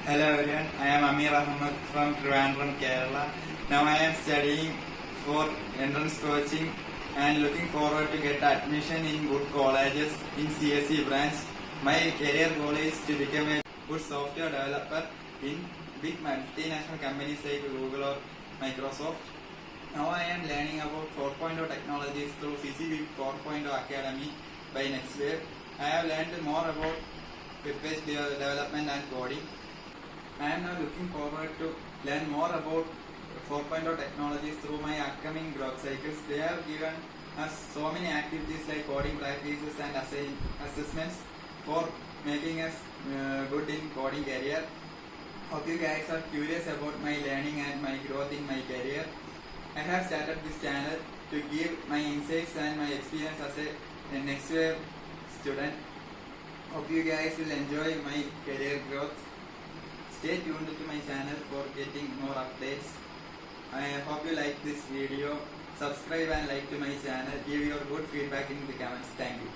Hello everyone, I am Amir Ahmed from Trivandrum, Kerala. Now I am studying for entrance coaching and looking forward to get admission in good colleges in CSE branch. My career goal is to become a good software developer in big multinational companies like Google or Microsoft. Now I am learning about 4.0 technologies through CCB 4.0 Academy by NextWave. I have learned more about web-based development and coding. I am now looking forward to learn more about 4.0 technologies through my upcoming growth cycles. They have given us so many activities like coding practices and assessments for making us good in coding career. Hope you guys are curious about my learning and my growth in my career. I have started this channel to give my insights and my experience as a NextWave student. Hope you guys will enjoy my career growth. Stay tuned to my channel for getting more updates. I hope you like this video. Subscribe and like to my channel. Give your good feedback in the comments. Thank you.